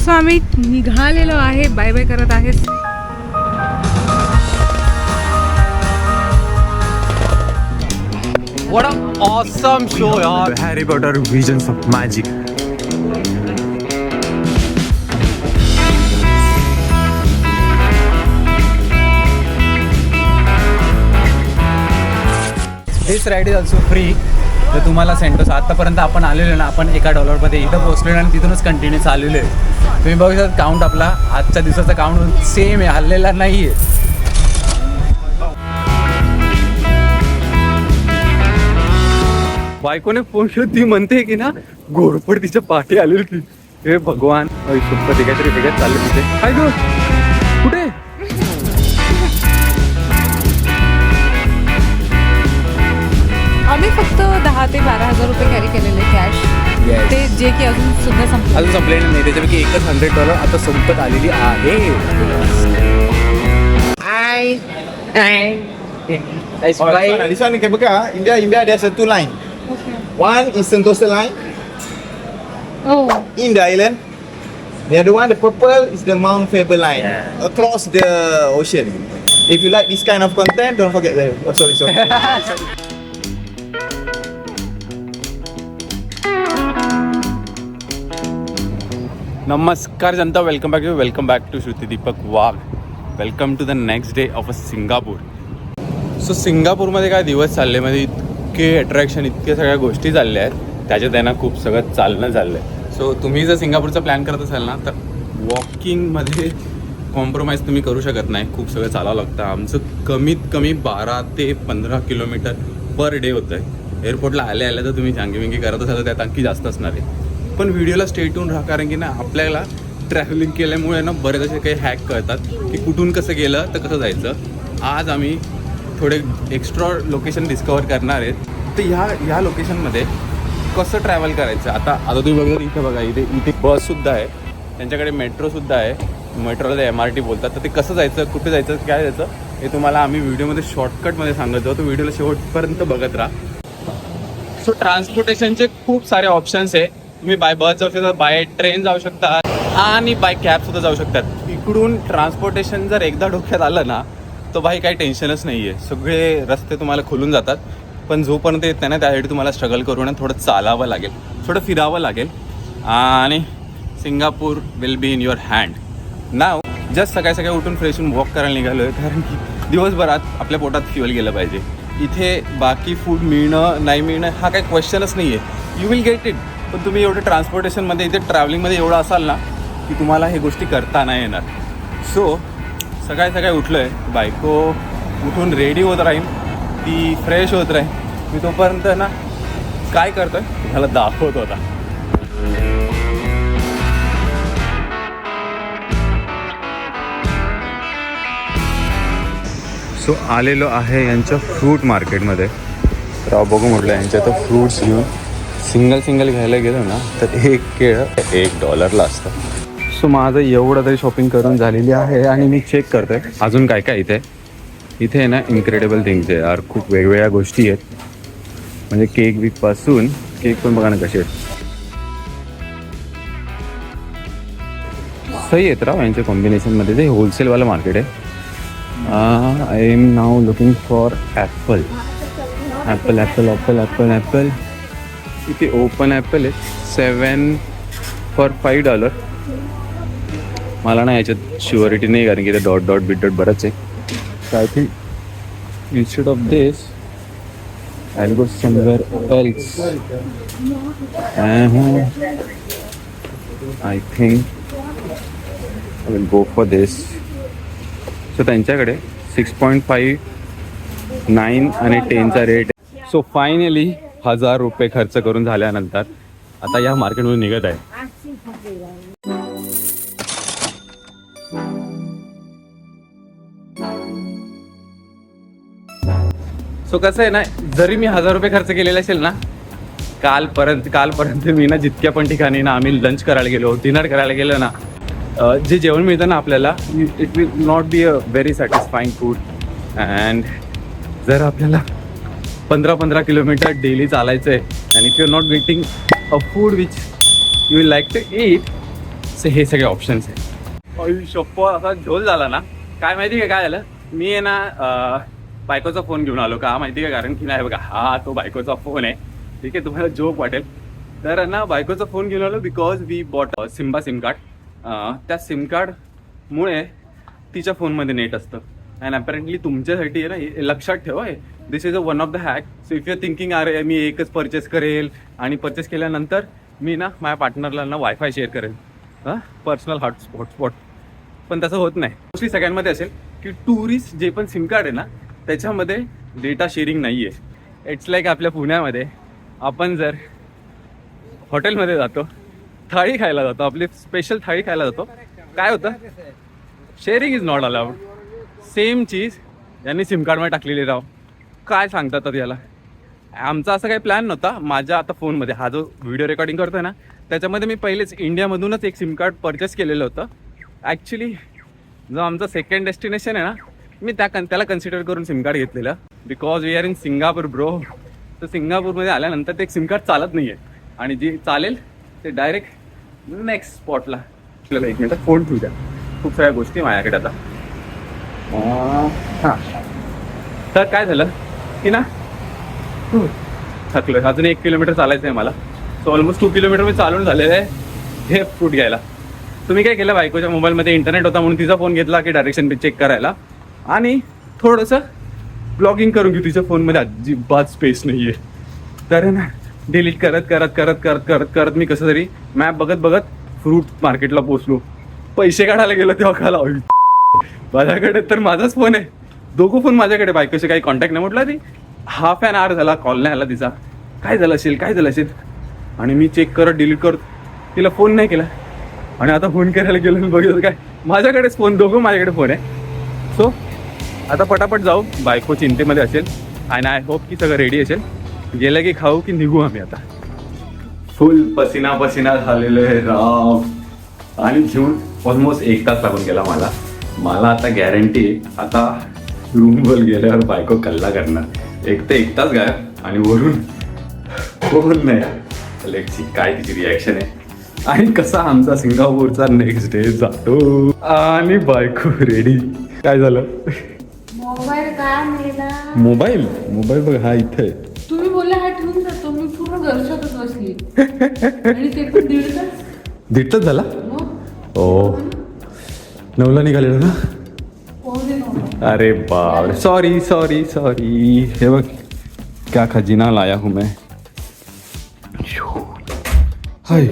So आम्ही निघालेलो आहे, bye bye करत आहे. What an awesome show, yaar. Harry Potter Visions of Magic. This ride is also free. तर तुम्हाला सेंटोस आतापर्यंत आपण आलेलो ना, आपण $1 इथं पोहोचलेलो आणि तिथूनच कंटिन्यू चाललेलो आहे. तुम्ही बघू शकता काउंट आपला आजच्या दिवसाचा काउंट सेम आहे, हल्लेला नाही आहे. बायकोने फोन केला, ती म्हणते की ना घोरपड तिच्या पाठी आलेली होती. हे भगवान सुप्पती काहीतरी वेगळ्यात चालले तिथे. काय गो कुठे आम्ही फक्त 10,000 ते 12,000 रुपये कॅरी केलेले कॅश. Yes. ते जे की अजून सुद्धा संपलं. अजून संपलेलं नाही, त्याच्यापैकी एकच $100 आता संपत आलेली आहे. This one you can buka. India there's a two line. Okay. One is Sentosa line Oh. in the island. The other one, the purple, is the Mount Faber line across the ocean. If you like this kind of content, don't forget that. Oh, sorry. नमस्कार जनता, welcome back to Shruti Deepak Wagh. Welcome to the next day of a Singapore. So सिंगापूरमध्ये काय दिवस चालले, म्हणजे इतके attraction, इतके सगळ्या गोष्टी चालल्या आहेत, त्याच्यात त्यांना खूप सगळं चालणं चाललं आहे. सो तुम्ही जर सिंगापूरचा प्लॅन करत असाल ना, तर वॉकिंगमध्ये कॉम्प्रोमाइज तुम्ही करू शकत नाही, खूप सगळं चालावं लागतं. आमचं कमीत कमी 12 ते 15 किलोमीटर पर डे होतं आहे. एअरपोर्टला आल्या तर तुम्ही जांगीविंगी करत असाल तर त्यात आणखी जास्त असणार आहे. पण व्हिडिओला स्टे टून राहा, कारण की ना आपल्याला ट्रॅव्हलिंग केल्यामुळे ना बरेच असे काही हॅक कळतात की कुठून कसं गेलं तर कसं जायचं. आज आम्ही थोडे एक्स्ट्रा लोकेशन डिस्कवर करणार आहेत. तर ह्या लोकेशनमध्ये कसं ट्रॅव्हल करायचं, आता तुम्ही बघा इथे बघा, इथे बससुद्धा आहे, त्यांच्याकडे मेट्रोसुद्धा आहे. मेट्रोला MRT बोलतात. तर ते कसं जायचं, कुठे जायचं, काय जायचं, हे तुम्हाला आम्ही व्हिडिओमध्ये शॉर्टकटमध्ये सांगतो. तो व्हिडिओला शेवटपर्यंत बघत राहा. सो ट्रान्सपोर्टेशनचे खूप सारे ऑप्शन्स आहे. तुम्ही बाय बस जाऊ शकता, बाय ट्रेन जाऊ शकता आणि बाय कॅबसुद्धा जाऊ शकतात. इकडून ट्रान्सपोर्टेशन जर एकदा डोक्यात आलं ना, तर बाई काही टेन्शनच नाही आहे. सगळे रस्ते तुम्हाला खुलून जातात. पण जोपर्यंत येत नाही ना, त्यासाठी तुम्हाला स्ट्रगल करून थोडं चालावं लागेल, थोडं फिरावं लागेल. आणि Singapore will be in your hand. Now just सकाळी उठून फ्रेश होऊन वॉक करायला निघालो आहे, कारण की दिवसभरात आपल्या पोटात फ्युएल गेलं पाहिजे. इथे बाकी फूड मिळणं नाही मिळणं हा काही क्वेश्चनच नाही आहे, यू विल गेट इट. पण तुम्ही एवढं ट्रान्सपोर्टेशनमध्ये, इथे ट्रॅव्हलिंगमध्ये एवढं असाल ना की तुम्हाला हे गोष्टी करता नाही येणार. सो सकाळी उठलो आहे, बायको उठून रेडी होत राहील, ती फ्रेश होत राहील. मी तोपर्यंत ना काय करतो आहे तुम्हाला दाखवत होता. सो आलेलो आहे यांच्या फ्रूट मार्केटमध्ये. तर बघू म्हटलं यांच्या तर फ्रूट्स घेऊन सिंगल घ्यायला गेलो ना तर एक केळं $1 असतं. सो माझं एवढं तरी शॉपिंग करून झालेली आहे आणि मी चेक करतोय अजून काय इथे आहे ना. इन्क्रेडिबल थिंग्स आहे यार, खूप वेगवेगळ्या गोष्टी आहेत. म्हणजे केक पासून केक पण बघा ना कसे आहेत, सही आहेत राव यांच्या कॉम्बिनेशनमध्ये. ते होलसेलवालं मार्केट आहे. I am now looking for apple. इथे ओपन ॲपल आहे, 7 for $5. मला ना याच्यात शुअरिटी नाही, कारण की ते डॉट बरंच आहे. तर I think instead of this I will go somewhere else. I think I will go for this. So त्यांच्याकडे 6.5, 9 आणि 10चा रेट आहे. सो फायनली $1,000 खर्च करून झाल्यानंतर आता या मार्केटमधून निघत आहे. सो कसं आहे ना, जरी मी $1,000 खर्च केलेले असेल ना, कालपर्यंत मी ना जितक्या पण ठिकाणी ना आम्ही लंच करायला गेलो, डिनर करायला गेलो ना, जे जेवण मिळतं ना आपल्याला, it will not be a very satisfying food. And जर आपल्याला 15 किलोमीटर डेली चालायचं आहे, and if you are not getting a food which you will like to eat, so हे सगळे ऑप्शन्स आहे. शप्पो असा झोल झाला ना. काय माहिती आहे काय झालं, मी आहे ना बायकोचा फोन घेऊन आलो. का माहिती आहे, कारण की नाही बघा हा तो बायकोचा फोन आहे. ठीक आहे, तुम्हाला जोक वाटेल. तर ना बायकोचा फोन घेऊन आलो because we bought Simba sim card. त्या सिम कार्डमुळे तिच्या फोनमध्ये नेट असतं. अँड अपेरेंटली तुमच्यासाठी आहे ना, हे लक्षात ठेवा, हे this is a one of the hack. So if you are thinking अरे मी एकच परचेस करेल आणि परचेस केल्यानंतर मी ना माझ्या पार्टनरला ना वायफाय शेअर करेल, पर्सनल हॉटस्पॉट. पण तसं होत नाही. मोस्टली सगळ्यांमध्ये असेल की टुरिस्ट जे पण सिम कार्ड आहे ना त्याच्यामध्ये डेटा शेअरिंग नाही आहे. इट्स लाईक आपल्या पुण्यामध्ये आपण जर हॉटेलमध्ये जातो, थाळी खायला जातो, आपली स्पेशल थाळी खायला जातो, काय होतं, sharing is not allowed. Same चीज यांनी सिम कार्डमध्ये टाकलेली राव. काय सांगतात याला. आमचा असा काही प्लॅन नव्हता. माझ्या आता फोनमध्ये हा जो व्हिडिओ रेकॉर्डिंग करतोय ना त्याच्यामध्ये मी पहिलेच इंडियामधूनच एक सिम कार्ड परचेस केलेलं होतं. ॲक्च्युली जो आमचा सेकंड डेस्टिनेशन आहे ना, मी त्याला कन्सिडर करून सिम कार्ड घेतलेलं because we are in Singapore bro. तर सिंगापूरमध्ये आल्यानंतर ते एक सिम कार्ड चालत नाही आहे आणि जे चालेल ते डायरेक्ट नेक्स्ट स्पॉटला. आपल्याला एक मिनटं फोन ठेवू द्या, खूप साऱ्या गोष्टी माझ्याकडे आता. हां, तर काय झालं की ना थकलो. अजून 1 किलोमीटर चालायचं आहे मला. सो ऑलमोस्ट 2 किलोमीटर मी चालून झालेलं आहे हे फ्रूट घ्यायला. तुम्ही काय केलं, बायकोच्या मोबाईलमध्ये इंटरनेट होता म्हणून तिचा फोन घेतला की डायरेक्शन पे चेक करायला आणि थोडंसं ब्लॉगिंग करून घेऊ. तिच्या फोनमध्ये अजिबात स्पेस नाही आहे. तर ना डिलीट करत करत करत करत करत करत मी कसं तरी मॅप बघत बघत फ्रूट मार्केटला पोचलो. पैसे काढायला गेलो तेव्हा खाला माझ्याकडे तर माझाच फोन आहे, दोघं फोन माझ्याकडे. बायकोशी काही कॉन्टॅक्ट नाही. म्हटलं ती हाफ ॲन आवर झाला कॉल नाही आला तिचा. काय झालं असेल. आणि मी चेक करत डिलीट करत तिला फोन नाही केला. आणि आता फोन करायला गेलो मी बघितलं काय माझ्याकडेच फोन, दोघं माझ्याकडे फोन आहे. सो आता पटापट जाऊ. बायको चिंतेमध्ये असेल आणि आय होप की सगळं रेडी असेल. गेलं की खाऊ की निघू आम्ही. आता फुल पसिना झालेलं आहे राव. आणि घेऊन ऑलमोस्ट 1 तास लागून गेला मला आता गॅरंटी आता रूमवर गेल्यावर बायको कल्ला करणार. 1 तास गायब आणि वरून फोन नाही. लेट्स सी काय तिची रिॲक्शन आहे आणि कसा आमचा सिंगापूरचा नेक्स्ट डे जातो. आणि बायको रेडी. काय झालं, मोबाईल काय नेला? मोबाईल बघ हा इथे. तुम्ही बोलले हा ठेवून जातो, मी पूर्ण गर्शातच बसली आणि ते पण 1.5 तास झाला. मग ओ 9ला निघालेलो ना. पोहोचले नव्हते. अरे बाप, सॉरी. हे बघ क्या खजिना लाया हूँ मैं. हाय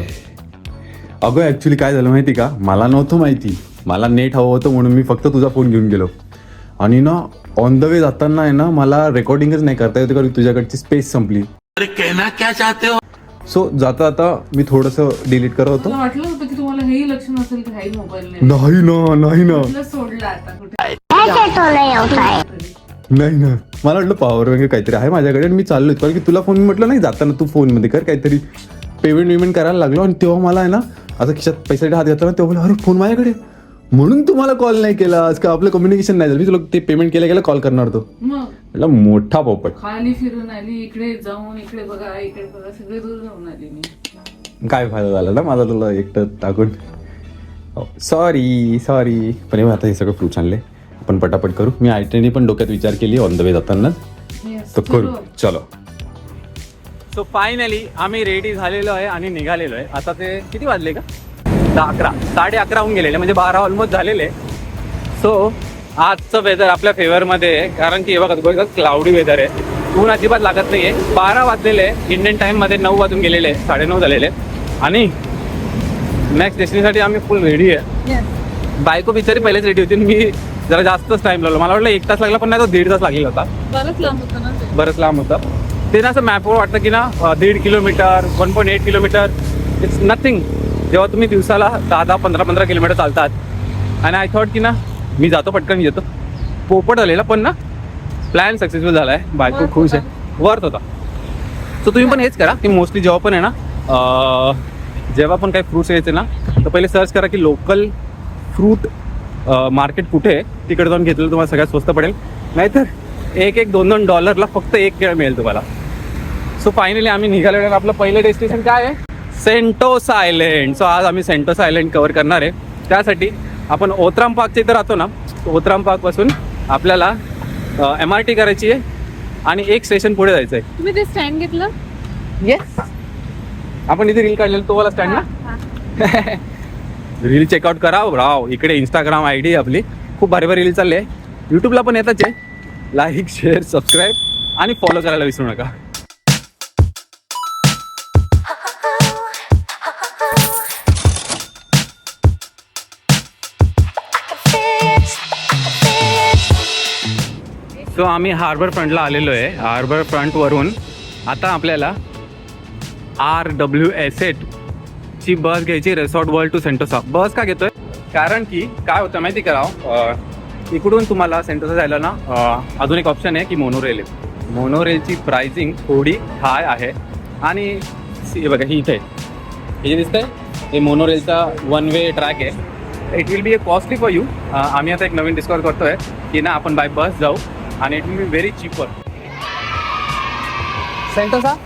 अगं ॲक्च्युली काय झालं माहिती का, मला नव्हतं माहिती. मला नेट हवं होतं म्हणून मी फक्त तुझा फोन घेऊन गेलो. आणि ना ऑन द वे जाताना आहे ना मला रेकॉर्डिंगच नाही करता येते कारण तुझ्याकडची स्पेस संपली. अरे कहना क्या चाहते हो. सो जाता मी थोडंसं डिलीट करत होतो. मला वाटलं होतं की तुम्हाला हेही लक्ष नसेल की हाही मोबाईल नाही ना सोडला आता कुठे. नाही ना, मला वाटलं पॉवर वगैरे काहीतरी आहे माझ्याकडे आणि मी चाललोय. कारण की तुला फोन म्हटलं नाही जाताना तू फोनमध्ये कर काहीतरी पेमेंट करायला लागलो. आणि तेव्हा मला आहे ना आता खिशात पैसा हात घातला. तेव्हा बोला अरे फोन माझ्याकडे, म्हणून तुम्हाला कॉल नाही केला. आज का आपलं कम्युनिकेशन नाही झालं. मी तुला ते पेमेंट केलं कॉल करणार होतो. मग मोठा पोपट. खाली फिरून आली, इकडे जाऊन इकडे बघा सगळे दूर जाऊन आली मी. काय फायदा झाला ना माझा तुला एकटं टाकून. सॉरी. पण आता हे सगळं फ्रूट्स आणले, आपण पटापट करू. मी आयटनी पण डोक्यात विचार केली ऑन द वे जाताना, तर करू. चलो. सो फायनली आम्ही रेडी झालेलो आहे आणि निघालेलो आहे. आता ते किती वाजले का, 11, 11:30 होऊन गेलेले, म्हणजे 12 ऑलमोस्ट झालेले. सो आजचं वेदर आपल्या फेवरमध्ये आहे कारण की हे बघा क्लाउडी वेदर आहे. ऊन अजिबात लागत नाही आहे. 12 वाजलेले आहे इंडियन टाईममध्ये, 9 वाजून गेलेले, 9:30 झालेले. आणि नेक्स्ट डेस्टिनेशनसाठी आम्ही फुल रेडी आहे. बायको बिचारी पहिलेच रेडी होती. मी जरा जास्तच टाइम लागलो. मला वाटलं 1 तास लागला पण नाही, तो 1.5 तास लागलेला होता. बरंच लांब होतं ते ना. असं मॅपवर वाटतं की ना 1.5 किलोमीटर 1.8 किलोमीटर इट्स नथिंग. जेव्हा तुम्ही दिवसाला 10-15 किलोमीटर चालतात. आणि आय थॉट की ना मी जातो पटकन येतो. पोपट झालेला पण ना प्लॅन सक्सेसफुल झाला आहे. बायको खुश आहे, वर्थ होता. सो तुम्ही पण हेच करा की मोस्टली जेव्हा पण आहे ना जेव्हा पण काही फ्रूट्स यायचे ना तर पहिले सर्च करा की लोकल फ्रूट मार्केट कुठे आहे. तिकडे जाऊन घेतलं तुम्हाला सगळ्यात स्वस्त पडेल. नाहीतर $1-2 फक्त एक केळ मिळेल तुम्हाला. सो फायनली आम्ही निघालेलो. आपलं पहिलं डेस्टिनेशन काय आहे, सेंटोसा आयलंड. सो आज आम्ही सेंटोसा आयलंड कव्हर करणार आहे. त्यासाठी आपण ओत्राम पार्कच्या इथं राहतो ना, ओत्राम पार्कपासून आपल्याला MRT करायची आहे आणि एक स्टेशन पुढे जायचं आहे. तुम्ही ते स्टँड घेतलं? येस, आपण इथे रील काढलेलं तो वाला स्टँड ना. रील चेकआउट करा राव. इकडे इंस्टाग्राम ID आपली खूप भारी भारी रील चालले आहे. यूट्यूबला पण येतच आहे. लाईक, शेअर, सबस्क्राईब आणि फॉलो करायला विसरू नका. सो आम्ही हार्बर फ्रंटला आलेलो आहे. हार्बर फ्रंटवरून आता आपल्याला RWS8 ची बस घ्यायची, रिसॉर्ट वर्ल्ड टू सेंटोसा. बस का घेतोय? कारण की काय होतं माहिती करावं, इकडून तुम्हाला सेंटोसा जायला ना अजून एक ऑप्शन आहे की मोनोरेल आहे. मोनोरेलची प्राइसिंग थोडी हाय आहे. आणि हे बघा, ही इथे हे जे दिसतंय हे मोनोरेलचा 1 वे ट्रॅक आहे. It will be costly for you. आम्ही आता एक नवीन डिस्कवर करतोय की ना आपण बाय बस जाऊ आणि it will be very cheaper. Sentosa.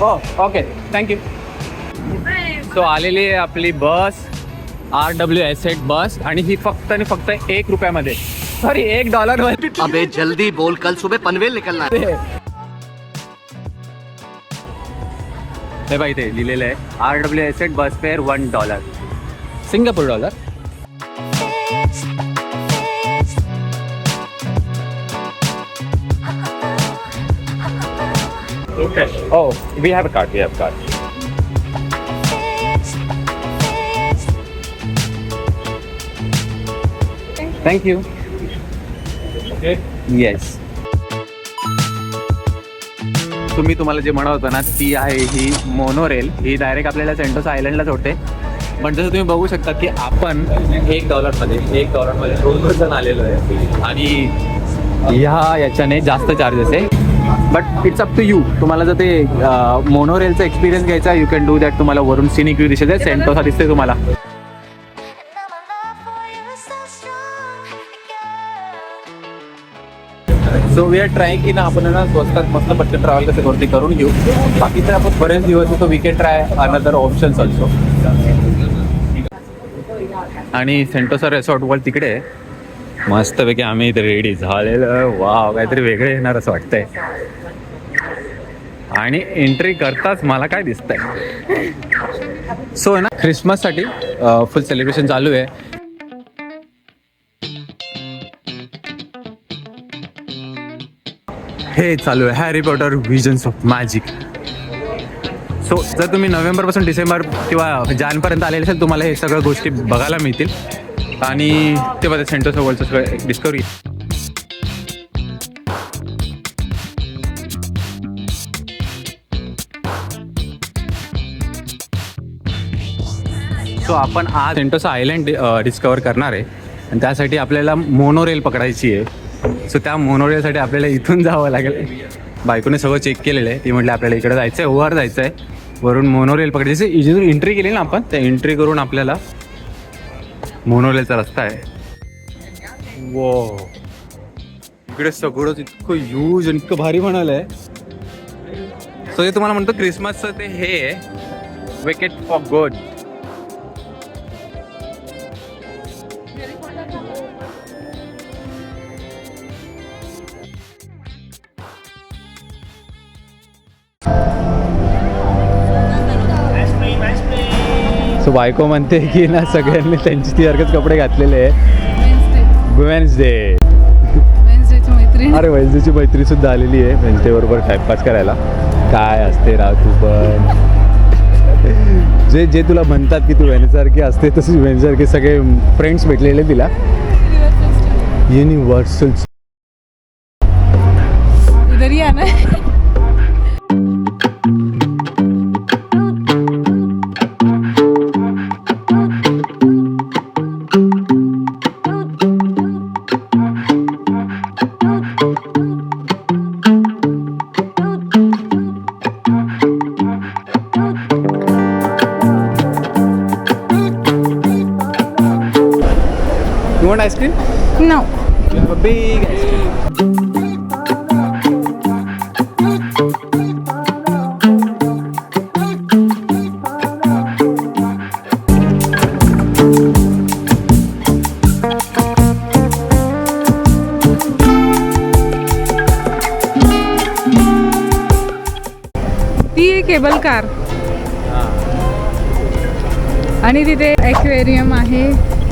हो, ओके, थँक्यू. सो आलेली आहे आपली बस, RWS8 बस. आणि ही फक्त आणि फक्त ₹1 सॉरी $1 अबे जल्दी बोल, कल सुबह पनवेल निकलना है. हे बाई ते लिहिलेलं आहे RWS8 bus fair $1, Singapore dollar. Okay. Oh, we have a card. We have a card. Thank you. Okay. Yes. तुम्ही तुम्हाला जे म्हणत होतं ना, ती आहे ही मोनोरेल. ही डायरेक्ट आपल्याला सेंटोसा आयलंडला सोडते. पण जसं तुम्ही बघू शकता की आपण $1 2 जण आलेलो आहे आणि याच्याने जास्त चार्जेस आहे. But it's up to you. तुम्हाला जर ते मोनोरेलचा एक्सपिरियन्स घ्यायचा, यू कॅन डू दॅट. तुम्हाला वरून सिनिक व्ह्यू दिसते, सेंटोसा दिसते तुम्हाला. सो वी आर ट्राय की ना आपण ना स्वस्तात मस्त पटकन ट्रॅव्हल कसं वरती करून घेऊ. बाकी तर आपण बरेच दिवस होतो. We can try another options also. आणि सेंटोसा रिसॉर्ट वर तिकडे आहे. मस्तपैकी आम्ही इथे रेडी झालेलं. वाव, काहीतरी वेगळे येणार असं वाटतंय. आणि एंट्री करताच मला काय दिसतंय, सो ना ख्रिसमससाठी फुल सेलिब्रेशन चालू आहे. हे चालू आहे Harry Potter visions of magic. So जर तुम्ही नोव्हेंबरपासून डिसेंबर किंवा जानेपर्यंत आलेले असेल, तुम्हाला हे सगळ्या गोष्टी बघायला मिळतील. आणि ते बघा सेंटोसा वर्ल्डचं सगळं डिस्कवरी. सो आपण आज सेंटोसा आयलंड डिस्कवर करणार आहे आणि त्यासाठी आपल्याला मोनोरेल पकडायची आहे. सो त्या मोनोरेलसाठी आपल्याला इथून जावं लागेल. बायकोने सगळं चेक केलेलं आहे. ती म्हटली आपल्याला इकडे जायचं आहे, वर जायचं आहे, वरून मोनोरेल पकडायची. इथून एंट्री केली ना आपण, त्या एंट्री करून आपल्याला मोनोरेलचा रस्ता आहे. वो इकडे सगळंच इतकं ह्यूज आणि इतकं भारी म्हणालंय. सो हे तुम्हाला म्हणतो क्रिसमसचं ते हे आहे विकेट फॉर गॉड. सो बायको म्हणते की ना सगळ्यांनी त्यांची ती सारखेच कपडे घातलेले आहे. वेन्सडे अरे वेन्सडेची मैत्री सुद्धा आलेली आहे. वेन्सडे बरोबर टाइमपास करायला. काय असते राव तू पण. जे तुला म्हणतात की तू वेन्ससारखी असते, तसेच वेन्ससारखे सगळे फ्रेंड्स भेटलेले तिला. युनिव्हर्सल. इधर ही आना है. You want ice cream? No. You have a big ice cream. Car. आणि तिथे ॲक्वेरियम आहे,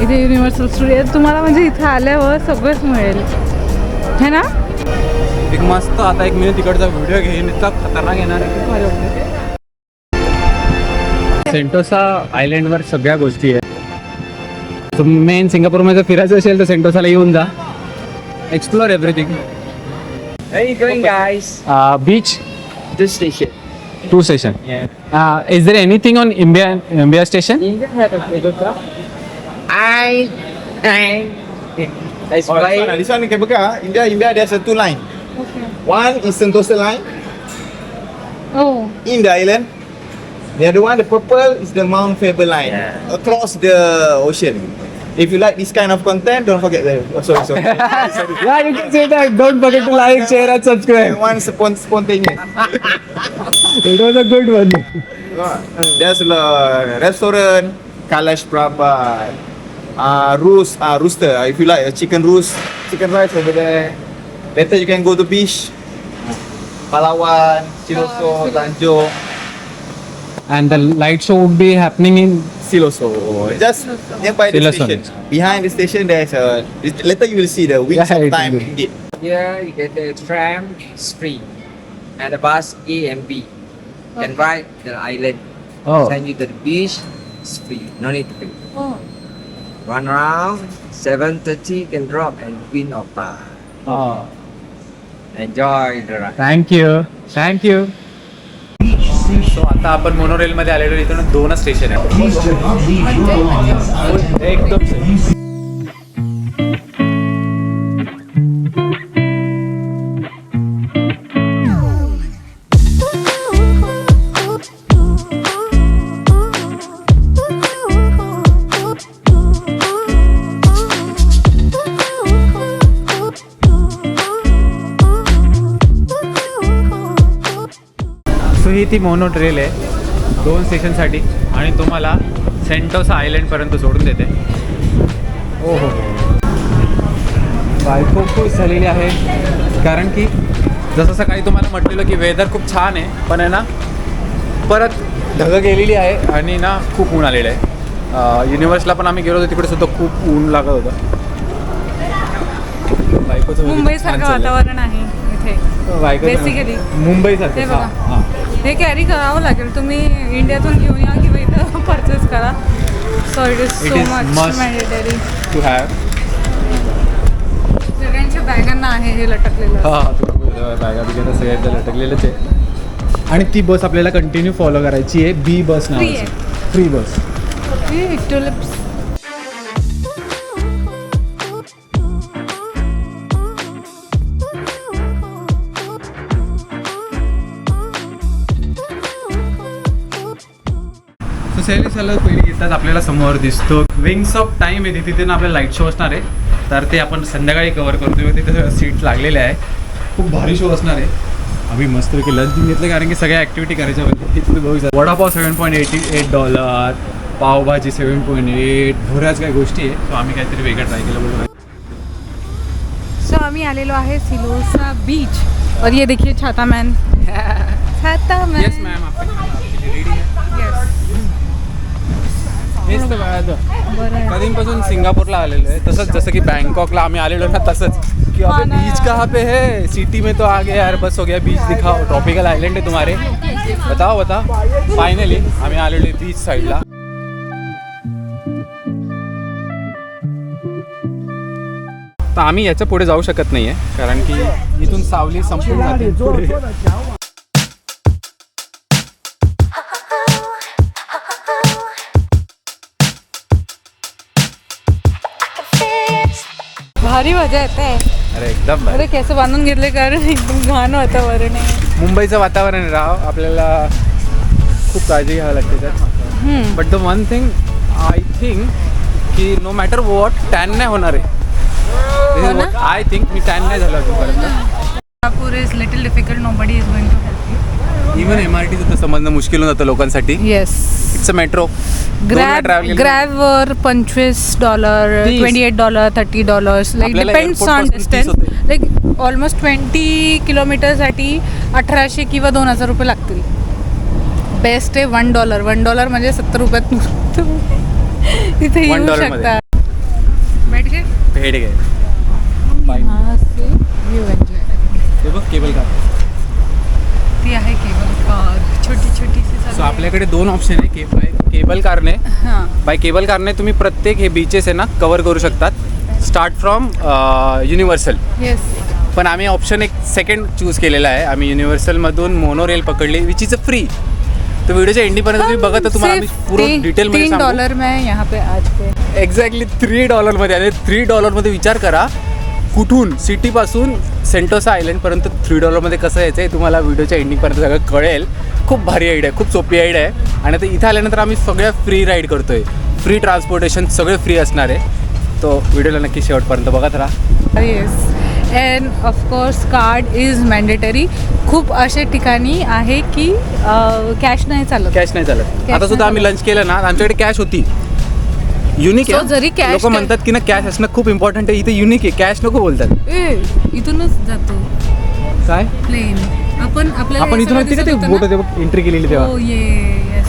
इथे युनिव्हर्सल स्टुडिओ. तुम्हाला म्हणजे इथं आल्यावर सगळंच मिळेल है ना. एक मस्त आता एक मी तिकडचा व्हिडिओ घेईन, इतका खतरनाक येणार आहे, खूप भारी वाटतं. सेंटोसा आयलंडवर सगळ्या गोष्टी आहेत. मेन सिंगापूरमध्ये जर फिरायचं असेल तर सेंटोसाला येऊन जा, explore everything. Where are you going, guys? Beach This station. 2 station. Yeah. Is there anything on Imbiya station? India have a cable car. Let's Oh, buy. this one in cable car. India there's a 2 line. One is Sentosa line हो. in the island. The other one, the purple, is the Mount Faber line across the ocean. If you like this kind of content, don't forget that. Oh, sorry. Yeah, you can say that. Don't forget to like, share and subscribe. One spontaneous. It was a good one. There's a restaurant, Kailash Prabhat, rooster. If you like a chicken rice over there. Later you can go to beach, Palawan, Siloso, Tanjung, And the light show would be happening in Siloso. Just nearby the Siloso. station. Behind the station, there's a. Later you will see the Wings Yeah, of it Time will. gate. Here you get the tram, it's free. And the bus A and B. You can ride the island. Oh. Send you to the beach, it's free. No need to pay. हो. Run around, 7:30 you can drop and win or bar. Enjoy the ride. Thank you. So आता आपण मोनोरेलमध्ये आलेलो, इथून 2 station आहे. एकदम so ही ती mono trail आहे 2 स्टेशनसाठी आणि तुम्हाला सेंटोसा आयलंडपर्यंत सोडून देते. हो हो, बायको खुश झालेली आहे, कारण की जसं सकाळी तुम्हाला म्हटलेलं की वेदर खूप छान आहे, पण आहे ना परत ढगं गेलेली आहे आणि ना खूप ऊन आलेलं आहे. युनिव्हर्सला पण आम्ही गेलो होतो, तिकडे सुद्धा खूप ऊन लागत होतं. बायकोचं वगैरे छान मुंबईसारखं चाललंय. वातावरण आहे इथे. बायकोचं Basically. मुंबईसारखं. हे बघा. हां. हे कॅरी करावं लागेल, तुम्ही इंडियातून घेऊन या किंवा इथं परचेस करा. So it is It so is much must. Mandatory. To have. सगळ्यांच्या बॅगांना आहे हे लटकलेलं. बॅगा बिगा सगळ्यांचं लटकलेलंच आहे. आणि ती बस आपल्याला कंटिन्यू फॉलो करायची आहे, बी बस Free नावाची, आहे. फ्री बस. हे tulips. सो सैली सलग पहिली येतात आपल्याला समोर दिसतो विंग्स ऑफ टाईम आहे, तिथे ना आपल्याला लाईट शो असणार आहे, तर ते आपण संध्याकाळी कव्हर करतो. तिथे सीट लागलेले आहे, खूप भारी शो असणार आहे. आम्ही मस्तपैकी लंच घेऊन घेतलं, कारण की सगळ्या ॲक्टिव्हिटी करायच्या होत्या. तिथे बघू शकता वडापाव $7.88, पावभाजी 7.8, भोऱ्याच काही गोष्टी आहे. सो आम्ही काहीतरी वेगळं ट्राय केलं बघू. सो आम्ही आलेलो आहे सिलोसा बीच और ये देखिए छाता मैन. छाता मैन. येस मॅम, आपली रेडी आहे. हेच तर बरं आहे. कधीपासून सिंगापूरला आलेलो आहे, तसंच जसं की बँकॉकला आम्ही आलेलो ना, तसंच की अबे बीच कहाँ पे है, सिटी में तो आ गए यार, बस हो गया, बीच दिखाओ, ट्रॉपिकल आइलैंड है तुम्हारे, बताओ. फायनली आम्ही आलेलो आहे बीच साईडला. तर आम्ही याच्या पुढे जाऊ शकत नाही आहे, कारण की इथून सावली संपून जाते पुढे. भारी मजा येते. अरे एकदम अरे केस बांधून घेतले, कारण एकदम घाण वातावरण आहे. मुंबईचं वातावरण राव, आपल्याला खूप काळजी घ्यावी लागते त्यात. But the one thing I think की नो मॅटर वॉट टॅन नाही होणार आहे. आय थिंक मी टॅन नाही झालो अजूनपर्यंत. Singapore is little difficult. Nobody is going to help you. Even MRT सुद्धा समजणं मुश्किल होऊन जातं लोकांसाठी. Yes. It's a metro. ग्रॅबवर $25, $28, $30. लाईक आपल्याला डिपेंड्स airport ऑन पासून 30 डिस्टन्स. होते. लाईक ऑलमोस्ट 20 किलोमीटरसाठी 1800 किंवा 2000 रुपये लागतील. बेस्ट आहे $1. $1 म्हणजे 70 रुपयात इथे येऊ $1 मध्ये. शकता. बैठ गए भेट घे यहाँ से व्यू एंजॉय करेंगे. ते बघ केबल कार. ती आहे केबल कार, छोटी छोटीशी सो आपल्याकडे 2 ऑप्शन आहे. केबल कारने हां बाय केबल कारने तुम्ही प्रत्येक हे बीचेस आहे ना कवर करू शकतात, स्टार्ट फ्रॉम युनिव्हर्सल. येस. पण आम्ही ऑप्शन एक सेकंड चूज केलेला आहे. आम्ही युनिव्हर्सलमधून मोनोरेल पकडली विच इज फ्री. तर व्हिडिओच्या एंडिंगपर्यंत तुम्ही बघा, तर तुम्हाला आम्ही पूर्ण डिटेलमध्ये सांगू. $3 में यहाँ पे आज पे एक्झॅक्टली $3 आणि $3 विचार करा कुठून सिटीपासून सेंटोसा आयलंडपर्यंत $3 कसं यायचं आहे तुम्हाला व्हिडिओच्या एंडिंगपर्यंत सगळं कळेल. खूप भारी आयडिया आहे, खूप सोपी आयडिया आहे. आणि आता इथं आल्यानंतर आम्ही सगळ्या फ्री राईड करतोय, फ्री ट्रान्सपोर्टेशन सगळे फ्री असणार आहे. तो व्हिडिओला नक्की शेवटपर्यंत बघत राहा. Yes. And of course card is mandatory. खूप असे ठिकाणी आहे की कॅश नाही चालत. कॅश नाही चालत. आता सुद्धा आम्ही लंच केलं ना, आमच्याकडे कॅश होती. युनिक So जरी cash लोक म्हणतात की ना कॅश असणं खूप इम्पॉर्टंट आहे. इथे युनिक आहे, कॅश नको बोलतात. इथूनच जातो काय प्लेन. आपल्याला आपण इथून ते बोट होते एंट्री केलेली तेव्हा. हो ये येस.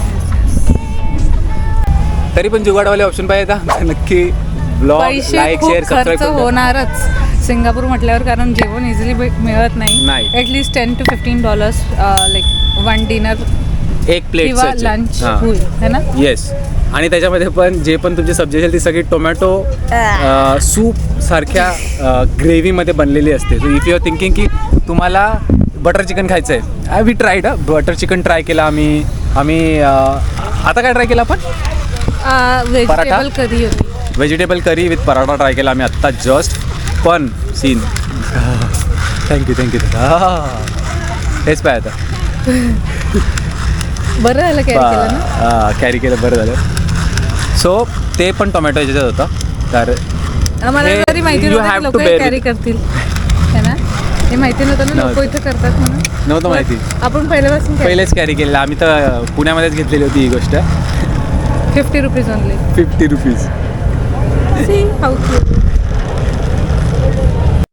तरी पण जुगाडवाले ऑप्शन पाहिजे आता नक्की. ब्लॉग पैसे लाईक खूप शेअर खर्च सबस्क्राईब होणारच सिंगापूर म्हटल्यावर, कारण जेवण इझिली मिळत नाही. नाही. ॲटलिस्ट $10 to $15 लाईक 1 डिनर एक प्लेट किंवा लंच होईल है ना. येस. आणि त्याच्यामध्ये पण जे पण तुमची सब्जी असेल ती सगळी टोमॅटो सूप सारख्या ग्रेव्हीमध्ये बनलेली असते. So if you are thinking की तुम्हाला बटर चिकन खायचं आहे, we tried butter chicken try केला आम्ही. आता काय ट्राय केलं आपण? व्हेजिटेबल करी होती. Vegetable curry with paratha try केला आम्ही आत्ता जस्ट. पण सीन थँक्यू हेच पाहिजे आता. बरं झालं कॅरी केलं ना. कॅरी केलं बरं झालं. सो ते पण टोमॅटो याच्यात होता. तर आम्हाला हे जरी माहिती you नव्हतं have की लोक to bear कॅरी with. करतील है ना. हे माहिती नव्हतं ना लोक नव्हतं. इथं करतात म्हणून. नव्हतं माहिती. आपण पहिल्यापासून पहिलेच कॅरी केलेलं आम्ही, तर पुण्यामध्येच घेतलेली होती ही गोष्ट. $50 only. ₹50. See how cute.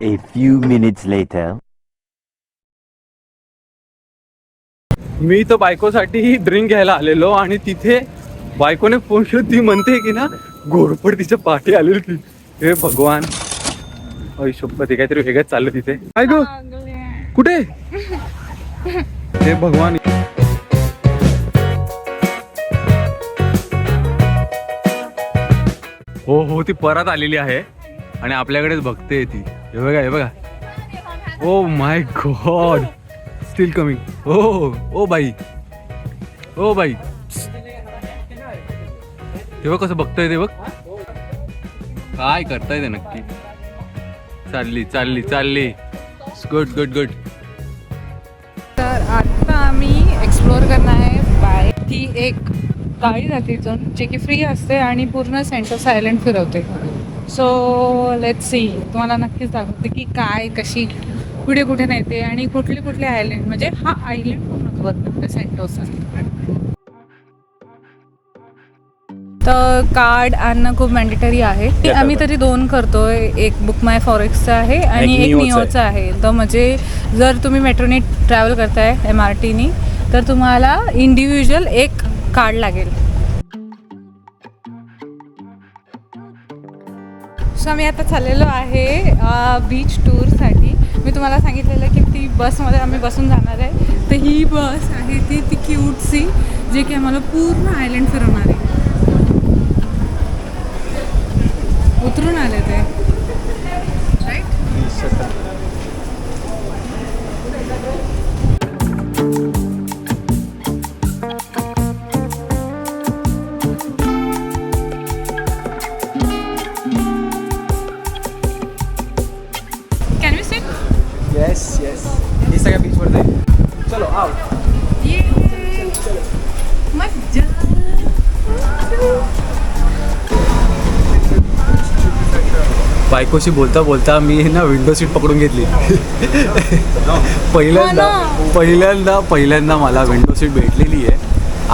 A few minutes later. मी तर बायकोसाठी ड्रिंक घ्यायला आलेलो आणि तिथे बायकोने फोन केला. ती म्हणते की ना घोरपड तिच्या पाठी आलेली ती. हे भगवान, शपथ हे काहीतरी वेगळंच चाललं तिथे. काय गो कुठे? हे भगवान. हो ती परत आलेली आहे आणि आपल्याकडेच बघते ती. हे बघा. Oh my god, still coming. ओ बाई. ते बघ कसं बघतोय ते बघ. काय करताय ते नक्की. चालली. गुड. तर आता आम्ही एक्सप्लोअर करणार आहे बाय. ती एक गाडी जाते इथून जे की फ्री असते आणि पूर्ण सेंटोसा आयलंड फिरवते. So let's see. तुम्हाला नक्कीच दाखवते की काय कशी कुठे नेते आणि कुठले आयलंड, म्हणजे हा आयलंड पूर्ण कव्हर करते सेंटोसा. तर कार्ड आणणं खूप मॅन्डेटरी आहे. आम्ही तरी 2 करतोय. एक बुक माय फॉरेक्सचं आहे आणि एक निओचं आहे. तर म्हणजे जर तुम्ही मेट्रोने ट्रॅव्हल करताय MRTनी तर तुम्हाला इंडिव्हिज्युअल एक कार्ड लागेल. सो आम्ही आता चाललेलो आहे बीच टूरसाठी. मी तुम्हाला सांगितलेलं की ती बसमध्ये आम्ही बसून जाणार आहे. तर ही बस आहे ती क्यूटसी, जे की आम्हाला पूर्ण आयलंड फिरवणार आहे. उतरून आले ते right. Can we sit? Yes. हे सगळ्या बीचवर जाईल. चलो आव. मज्जा. बायकोशी बोलता मी ना विंडो सीट पकडून घेतली. पहिल्यांदा मला विंडो सीट भेटलेली आहे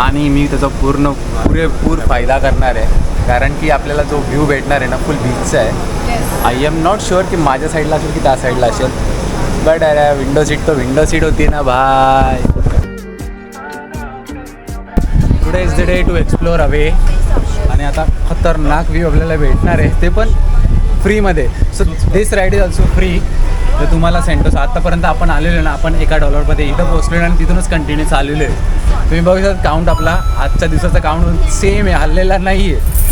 आणि मी त्याचा पुरेपूर फायदा करणार आहे. कारण की आपल्याला जो व्ह्यू भेटणार आहे ना फुल बीचचा आहे. आय एम नॉट शुअर की माझ्या साईडला असेल की त्या साईडला असेल, बट अरे विंडो सीट होती ना भाई. Today is the day to explore away. आणि आता खतरनाक व्ह्यू आपल्याला भेटणार आहे, ते पण फ्रीमध्ये. So this ride is also free. तर तुम्हाला सेंटोसा आत्तापर्यंत आपण आलेलो ना, आपण $1 इथं पोहोचलेलो आणि तिथूनच कंटिन्यू चाललेलो आहे. तुम्ही बघू शकता काउंट आपला आजच्या दिवसाचा काउंट सेम आहे, हल्लेला नाही आहे.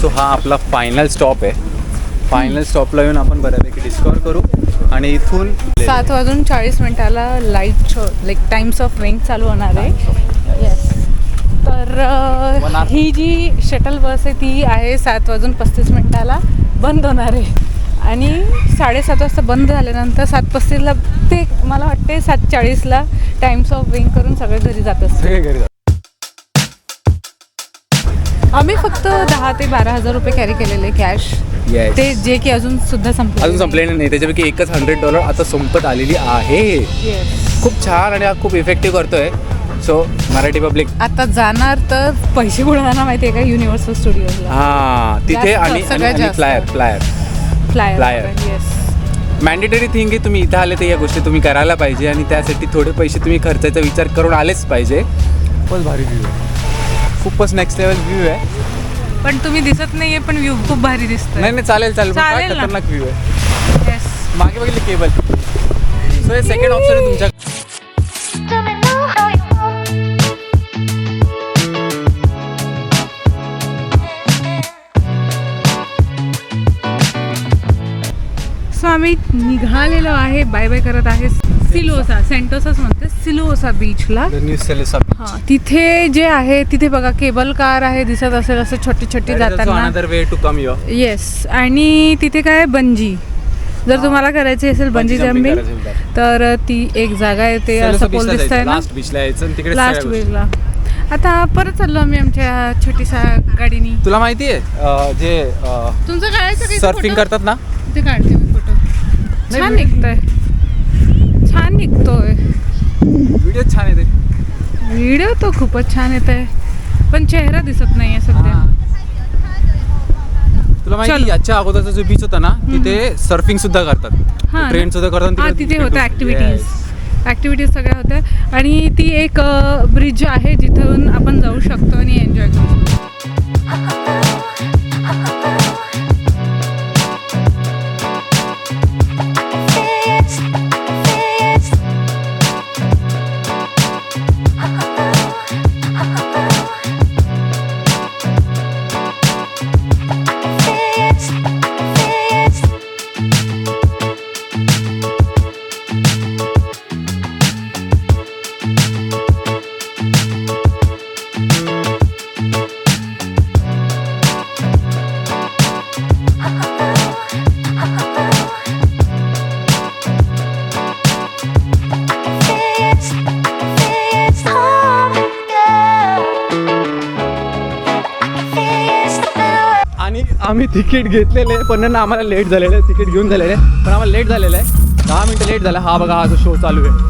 सो हा आपला फायनल स्टॉप आहे. फायनल स्टॉपला येऊन आपण बऱ्यापैकी डिस्कवर करू आणि इथून 7:40 light show like times of wing चालू होणार आहे. येस. तर ही जी शटल बस आहे ती आहे 7:35 बंद होणार आहे आणि 7:30 वाजता बंद झाल्यानंतर 7:35 ते मला वाटते 7:40 टाइम्स ऑफ विंग करून सगळे घरी जात असते. सगळे घरी आम्ही फक्त 10,000 ते 12,000 रुपये कॅरी केलेले कॅश. Yes. ते जे की अजून सुद्धा संपलेलं नाही. त्याच्यापैकी एकच $100 आता संपत आलेली आहे. येस. खूप छान आणि हा खूप इफेक्टिव्ह करतोय. सो मराठी पब्लिक आता जाणार तर पैसे कुणाला माहिती आहे का, युनिव्हर्सल स्टुडिओला. हा तिथे जास्त, आणि सगळ्यात जास्त. Flyer flyer. Yes. Mandatory thing आहे. तुम्ही इथं आले तर या गोष्टी तुम्ही करायला पाहिजे आणि त्यासाठी थोडे पैसे तुम्ही खर्चाचा विचार करून आलेच पाहिजे. खूपच भारी व्ह्यू आहे, खूपच नेक्स्ट लेवल व्ह्यू आहे. पण तुम्ही दिसत नाहीये, पण व्ह्यू खूप भारी दिसतोय. नाही चालेल पण काय चालेल ना. खतरनाक व्ह्यू आहे. येस. मागे बघितले केबल. सो हे सेकंड ऑप्शन आहे तुमच्या. सो आम्ही निघालेलो आहे, बाय बाय करत आहे सिलोसा, सेंटोसाच म्हणते, सिलोसा बीचला. हां, तिथे जे आहे तिथे बघा केबल कार आहे, दिसत असेल असं छोटी छोटी जाताना. Another way to come here. Yes. आणि तिथे काय बंजी, जर तुम्हाला करायची असेल बंजी जम्पिंग तर ती एक जागा आहे. ते असं पोल दिसतंय ना, लास्ट बीचला यायचं आणि तिकडे लास्ट बीचला. आता परत चाललो आम्ही आमच्या छोटीशा गाडीनी. तुला माहिती आहे जे तुमचं काढायचं सर्फिंग करतात ना, ते काढते मी फोटो. छान निघतोय, छान निघतोय व्हिडिओ छान येते. व्हिडिओ तो खूपच छान येत आहे, पण चेहरा दिसत नाहीये सध्या. तुला माहिती याच्या अगोदरचा जो बीच होता ना, तिथे सर्फिंग सुद्धा करतात, हां ट्रेन सुद्धा करतात. हां, तिथे होत्या ॲक्टिव्हिटीज सगळ्या होत्या. आणि ती एक ब्रिज आहे जिथून आपण जाऊ शकतो आणि एन्जॉय करू शकतो. आणि आम्ही तिकीट घेतलेले पण ना, आम्हाला लेट झालेलं आहे. तिकीट घेऊन झालेलं आहे पण आम्हाला लेट झालेलं आहे. 10 मिनटं लेट झाला. हा बघा, हा जो शो चालू आहे.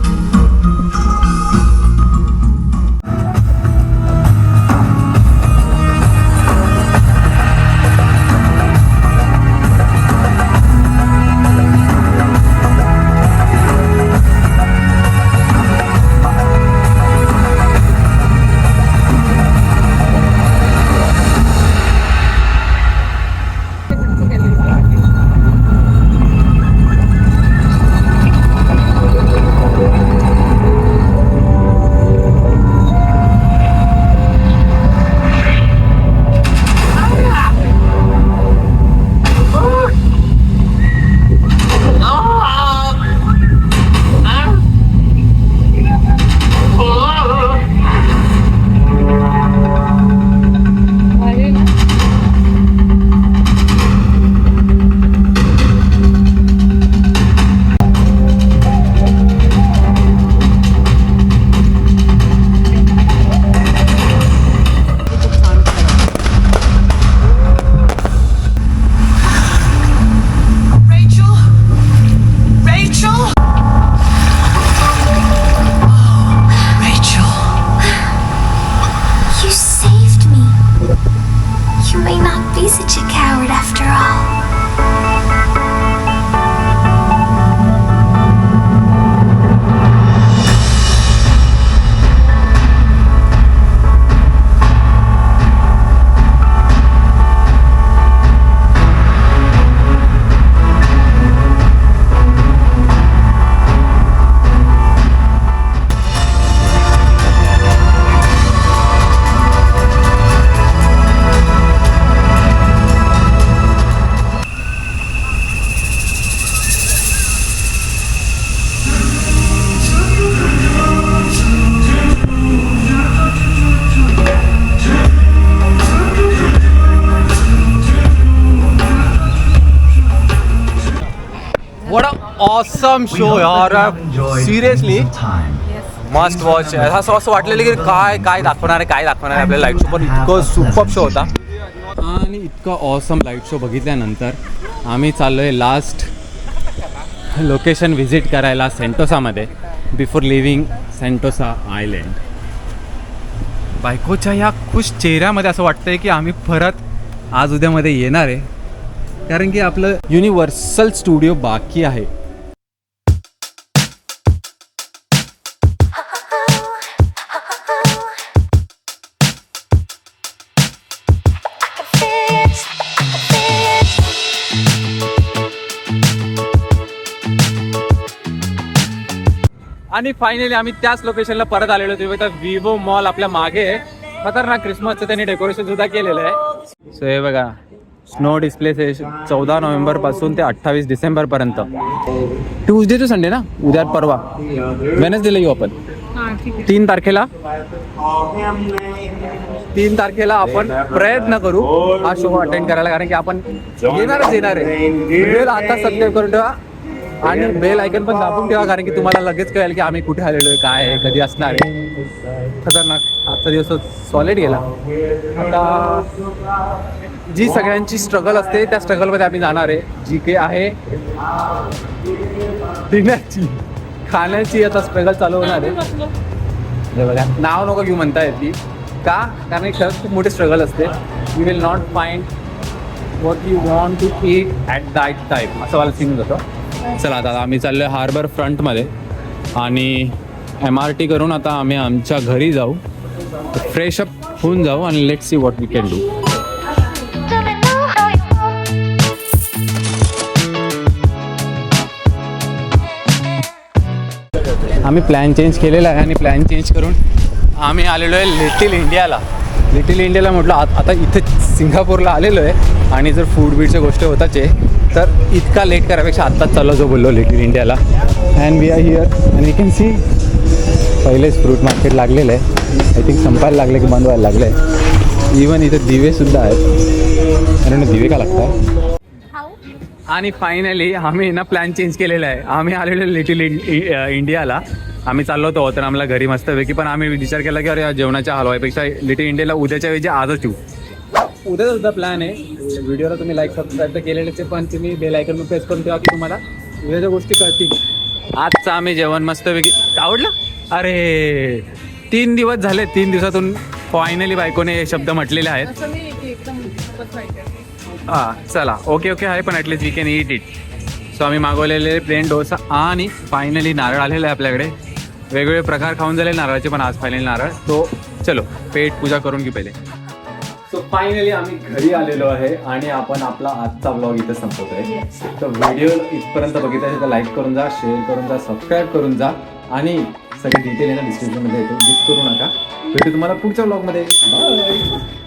be such a coward after all. What a awesome show यार, सिरियसली मस्ट वॉच. असं वाटलेलं की काय दाखवणार आहे आपल्याला लाईट शो, पण इतकं सुपर शो होता. आणि इतकं ऑसम लाईट शो बघितल्यानंतर आम्ही चाललो आहे लास्ट लोकेशन व्हिजिट करायला सेंटोसामध्ये बिफोर लिव्हिंग सेंटोसा आयलँड. बायकोच्या या खुश चेहऱ्यामध्ये असं वाटतंय की आम्ही परत आज उद्यामध्ये येणार आहे, कारण की आपलं युनिव्हर्सल स्टुडिओ बाकी आहे. आणि फायनली आम्ही त्याच लोकेशनला परत आलेलो. तुम्ही बघा विवो मॉल आपल्या मागे आहे. खतरनाक क्रिसमसचं त्यांनी डेकोरेशन सुद्धा केलेलं आहे. सो हे बघा स्नो डिस्प्ले से 14 नोव्हेंबरपासून ते 28 डिसेंबरपर्यंत. ट्यूजडे टू संडे ना, उद्या परवा वेनसडेला येऊ आपण. 3 तारखेला आपण प्रयत्न करू हा शो अटेंड करायला, कारण की आपण येणार आहे. बेल आता सबस्क्राईब करून ठेवा आणि बेल आयकन पण दाबून ठेवा, कारण की तुम्हाला लगेच कळेल की आम्ही कुठे आलेलो आहे, काय आहे, कधी असणार आहे. खतरनाक आजचा दिवस सॉलिड गेला. आता जी सगळ्यांची स्ट्रगल असते त्या स्ट्रगलमध्ये आम्ही जाणार आहे. जी काही आहे डिनरची, खाण्याची आता स्ट्रगल चालू होणार आहे. हे बघा नाव नको घेऊ म्हणता येते का, कारण एक खरंच खूप मोठी स्ट्रगल असते. You will not find what you want to eat at that time, असं मला सीन होतं. चला आता आम्ही चाललो आहे हार्बर फ्रंटमध्ये आणि MRT करून आता आम्ही आमच्या घरी जाऊ, फ्रेश अप होऊन जाऊ आणि let see what we can do. आम्ही प्लॅन चेंज केलेला आहे आणि प्लॅन चेंज करून आम्ही आलेलो आहे लिटिल इंडियाला. म्हटलं आता इथे सिंगापूरला आलेलो आहे आणि जर फूड बीडच्या गोष्टी होताच आहे तर इतका लेट करापेक्षा आत्ताच चाललो जो बोललो लिटिल इंडियाला. And we are here and we can see पहिलेच फ्रूट मार्केट लागलेलं आहे. आय थिंक संपायला लागले की बंद व्हायला लागलं आहे. इवन इथे दिवेसुद्धा आहेत, कारण दिवे का लागतात. आणि फायनली आम्ही ना प्लॅन चेंज केलेला आहे. आम्ही आलेलो लिटिल इंडियाला. आम्ही चाललो होतो तर आम्हाला घरी मस्तपैकी, पण आम्ही विचार केला की अरे जेवणाच्या हलवायपेक्षा लिटिल इंडियाला उद्याच्या वेळी आजच येऊ. उद्या सुद्धा प्लॅन आहे. व्हिडिओला तुम्ही लाईक सबस्क्राईब तर केलेलेच आहे, पण तुम्ही बेल आयकन प्रेस करून ठेवा की तुम्हाला उद्याच्या गोष्टी कळतील. आजचं आम्ही जेवण मस्तपैकी आवडलं. अरे 3 दिवस झाले, 3 दिवसातून फायनली बायकोने हे शब्द म्हटलेले आहेत. हां चला ओके आहे, पण at least we can eat it. So आम्ही मागवलेले प्लेन डोसा आणि फायनली नारळ आलेला आहे आपल्याकडे. वेगवेगळे प्रकार खाऊन झाले नारळाचे, पण आज फायनली नारळ. तो चलो पेट पूजा करून घे पहिले. सो फायनली आम्ही घरी आलेलो आहे आणि आपण आपला आजचा ब्लॉग इथं संपवतोय. तर व्हिडिओ इथपर्यंत बघितला असेल तर लाईक करून जा, शेअर करून जा, सबस्क्राईब करून जा आणि सगळे डिटेल आहे ना डिस्क्रिप्शनमध्ये येतो, मिस करू नका. भेटू तुम्हाला पुढच्या ब्लॉगमध्ये. बाय.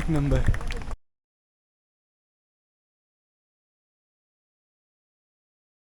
एक नंबर.